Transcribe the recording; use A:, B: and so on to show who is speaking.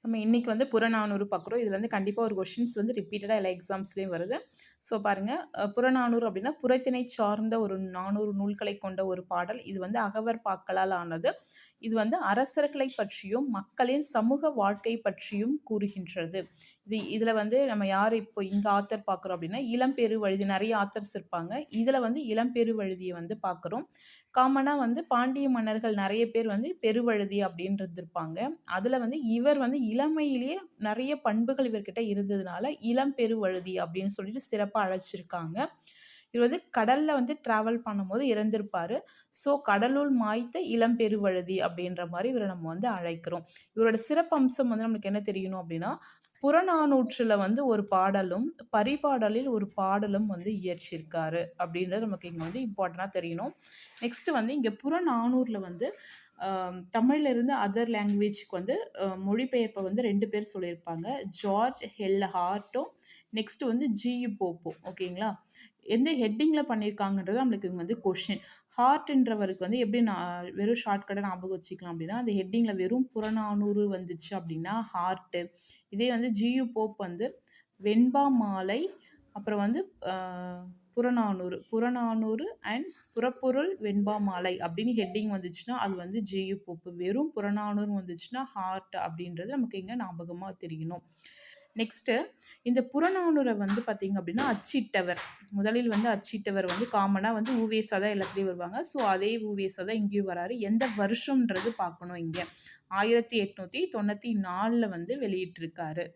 A: நம்ம இன்னைக்கு வந்து புறநானூறு பார்க்குறோம். இதுல வந்து கண்டிப்பா ஒரு கொஸ்டின்ஸ் வந்து ரிப்பீட்டடா எல்லா எக்ஸாம்ஸ்லயும் வருது. ஸோ பாருங்க, புறநானூறு அப்படின்னா புறத்திணை சார்ந்த ஒரு 400 நூல்களை கொண்ட ஒரு பாடல். இது வந்து அகவர் பாக்களால் ஆனது. இது வந்து அரசர்களை பற்றியும் மக்களின் சமூக வாழ்க்கை பற்றியும் கூறுகின்றது. இதுல வந்து நம்ம யார் இப்போ இங்க ஆத்தர் பார்க்குறோம் அப்படின்னா இளம்பெருவழுதி. நிறைய ஆத்தர்ஸ் இருப்பாங்க. இதுல வந்து இளம்பெருவழுதியை வந்து பார்க்குறோம். காமனா வந்து பாண்டிய மன்னர்கள் நிறைய பேர் வந்து பெருவழுதி அப்படின்னு இருந்திருப்பாங்க. அதுல வந்து இவர் வந்து இளமையிலேயே நிறைய பண்புகள் இவர்கிட்ட இருந்ததுனால இளம் பெருவழுதி அப்படின்னு சொல்லிட்டு சிறப்பா அழைச்சிருக்காங்க. இவர் வந்து கடல்ல வந்து டிராவல் பண்ணும்போது இறந்திருப்பாரு. ஸோ கடலுள் மாய்த்த இளம் பெருவழுதி அப்படின்ற மாதிரி இவரை நம்ம வந்து அழைக்கிறோம். இவரோட சிறப்பம்சம் வந்து நம்மளுக்கு என்ன தெரியணும் அப்படின்னா, புறநானூற்றுல வந்து ஒரு பாடலும் பரிபாடலில் ஒரு பாடலும் வந்து இயற்றியிருக்காரு அப்படின்றது நமக்கு இங்கே வந்து இம்பார்ட்டண்டாக தெரியணும். நெக்ஸ்ட் வந்து இங்கே புறநானூறில் வந்து தமிழ்ல இருந்து அதர் லாங்குவேஜ்க்கு வந்து மொழிபெயர்ப்பை வந்து 2 பேர் சொல்லியிருப்பாங்க. ஜார்ஜ் ஹார்ட்டோ, நெக்ஸ்ட் வந்து ஜியு போப்போ. ஓகேங்களா? எந்த ஹெட்டிங்கில் பண்ணியிருக்காங்கன்றது நம்மளுக்கு இங்கே வந்து கொஷின். ஹார்ட்ன்றவருக்கு வந்து எப்படி நான் வெறும் ஷார்ட்கட்டை ஞாபகம் வச்சுக்கலாம் அப்படின்னா, அந்த ஹெட்டிங்கில் வெறும் புறநானூறு வந்துச்சு அப்படின்னா ஹார்ட்டு. இதே வந்து ஜியு போப் வந்து வெண்பா மாலை, அப்புறம் வந்து புறநானூறு அண்ட் புறப்பொருள் வெண்பா மாலை அப்படின்னு ஹெட்டிங் வந்துச்சுன்னா அது வந்து ஜியு போப்பு. வெறும் புறநானூறு வந்துச்சுன்னா ஹார்ட் அப்படின்றது நமக்கு இங்கே ஞாபகமாக தெரியணும். நெக்ஸ்ட்டு இந்த புறநானூரை வந்து பார்த்திங்க அப்படின்னா அச்சிட்டவர், முதலில் வந்து அச்சிட்டவர் வந்து காமனாக வந்து ஊவேசா தான் எல்லாத்துலேயும் வருவாங்க. ஸோ அதே ஊவேசா தான் இங்கேயும் வராரு. எந்த வருஷம்ன்றது பார்க்கணும். இங்கே 1894 வந்து வெளியிட்டிருக்காரு.